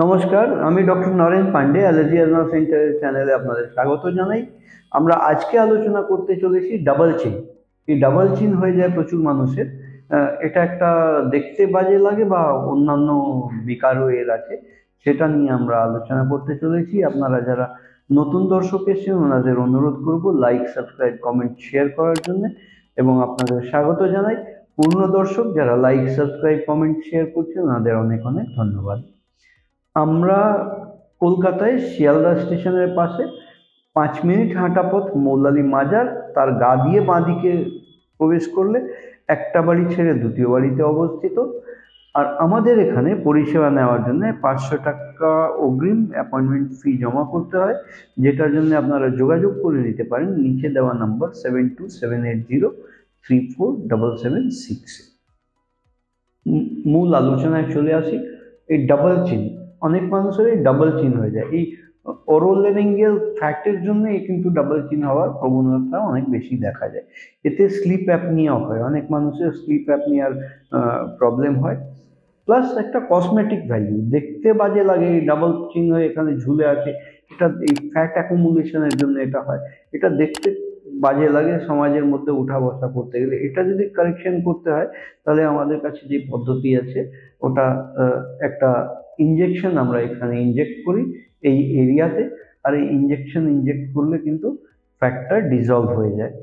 নমস্কার, আমি doctor Naren Pandey allergy asthma সেন্টারের চ্যানেলে আপনাদের স্বাগত জানাই। আমরা আজকে আলোচনা করতে চলেছি ডাবল চিন। এই ডাবল চিন হয়ে যায় প্রচুর মানুষের। এটা একটা দেখতে বাজে লাগে বা অন্যান্য বিকারও এর আছে, সেটা নিয়ে আমরা আলোচনা করতে চলেছি। আপনারা যারা নতুন দর্শক এসেছেন ওনাদের অনুরোধ করব লাইক, সাবস্ক্রাইব, কমেন্ট, শেয়ার করার জন্য এবং আপনাদের স্বাগত জানাই। পূর্ণ দর্শক যারা লাইক, সাবস্ক্রাইব, কমেন্ট, শেয়ার করছেন ওনাদের অনেক অনেক ধন্যবাদ। আমরা কলকাতায় শিয়ালদা স্টেশনের পাশে 5 মিনিট হাঁটা পথ মৌলালি মাজার, তার গা দিয়ে বাঁদিকে প্রবেশ করলে একটা বাড়ি ছেড়ে দ্বিতীয় বাড়িতে অবস্থিত। আর আমাদের এখানে পরিষেবা নেওয়ার জন্য 500 টাকা অগ্রিম অ্যাপয়েন্টমেন্ট ফি জমা করতে হয়, যেটার জন্য আপনারা যোগাযোগ করে নিতে পারেন নিচে দেওয়া নাম্বার 7278034776। মূল আলোচনায় চলে আসি। এই ডাবল চিন, অনেক মানুষের এই ডাবল চিন হয়ে যায়। এই ওরোলেরিঙ্গিয়াল ফ্যাক্টের জন্য কিন্তু ডাবল চিন হওয়ার প্রবণতা অনেক বেশি দেখা যায়। এতে স্লিপ অ্যাপনিয়া হয়, অনেক মানুষের স্লিপ অ্যাপনিয়ার প্রবলেম হয়। প্লাস একটা কসমেটিক ভ্যালু, দেখতে বাজে লাগে এই ডাবল চিন হয়ে এখানে ঝুলে আছে। এটা এই ফ্যাট অ্যাকুমুলেশনের জন্য এটা হয়। এটা দেখতে বাজে লাগে সমাজের মধ্যে উঠা বসা করতে গেলে। এটা যদি কারেকশন করতে হয় তাহলে আমাদের কাছে যে পদ্ধতি আছে ওটা একটা ইনজেকশন আমরা এখানে ইনজেক্ট করি এই এরিয়াতে। আর এই ইনজেক্ট করলে কিন্তু ফ্যাটটা ডিজলভ হয়ে যায়।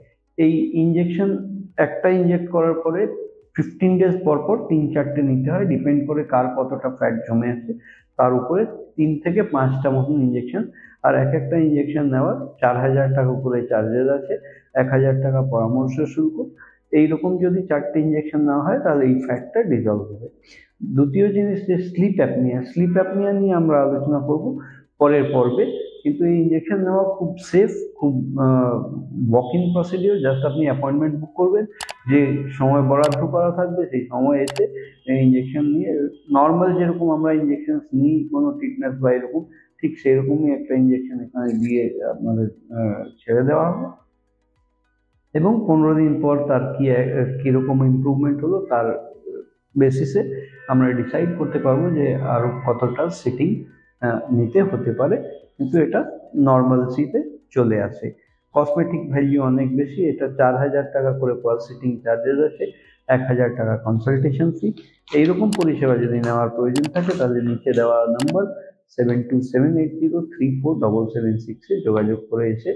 এই ইনজেকশন একটা ইনজেক্ট করার পরে 15 ডেজ পর পর 3-4টে নিতে হয়, ডিপেন্ড করে কার কতটা ফ্যাট জমে আছে তার উপরে। 3 থেকে 5টা মতন ইনজেকশন। আর একটা ইনজেকশন নেওয়ার 4000 টাকা করে চার্জেস আছে, 1000 টাকা পরামর্শ শুল্ক। এইরকম যদি 4টে ইনজেকশন নেওয়া হয় তাহলে এই ফ্যাটটা ডিজলভ হবে। দ্বিতীয় জিনিস যে স্লিপ অ্যাপনিয়া নিয়ে আমরা আলোচনা করব পরের পর্বে। কিন্তু এই ইনজেকশন নেওয়া খুব সেফ, খুব ওয়াক ইন প্রসিডিওর। জাস্ট আপনি অ্যাপয়েন্টমেন্ট বুক করবেন, যে সময় বরাদ্দ করা থাকবে সেই সময় এসে ইনজেকশন নিয়ে, নর্মাল যেরকম আমরা ইনজেকশন নিই কোনো টিটনেস বা এরকম, ঠিক সেরকমই একটা ইনজেকশন এখানে দিয়ে আপনাদের ছেড়ে দেওয়া হবে। এবং 15 দিন পর তার কিরকম ইমপ্রুভমেন্ট হলো তার বেসিসে আমরা ডিসাইড করতে পারবো যে আরো কতটা সিটিং নিতে হতে পারে। কিন্তু এটা নর্মালসিতে চলে আসে। কসমেটিক ভ্যালু অনেক বেশি, এটা 4000 টাকা করে পার সিটিং চার্জেস আছে, 1000 টাকা কনসালটেশন ফি। এইরকম পরিষেবা যদি নেওয়ার প্রয়োজন থাকে তাহলে নিচে দেওয়া নাম্বার 7278034776 যোগাযোগ করে এসে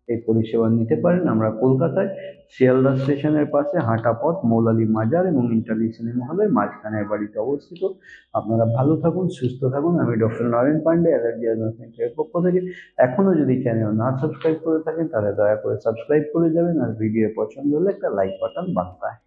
এই পরিষেবা নিতে পারেন। আমরা কলকাতায় শিয়ালদা স্টেশনের পাশে হাঁটা পথ মৌলালি মাজার এবং ইন্টারলি সিনেমা হলের মাঝখানের বাড়িতে অবস্থিত। আপনারা ভালো থাকুন, সুস্থ থাকুন। আমি doctor Naren Pandey allergy asthma সেন্টারের পক্ষ থেকে। এখনো যদি চ্যানেল না সাবস্ক্রাইব করে থাকেন তাহলে দয়া করে সাবস্ক্রাইব করে যাবেন, আর ভিডিও পছন্দ হলে একটা লাইক বাটন বার্তায়।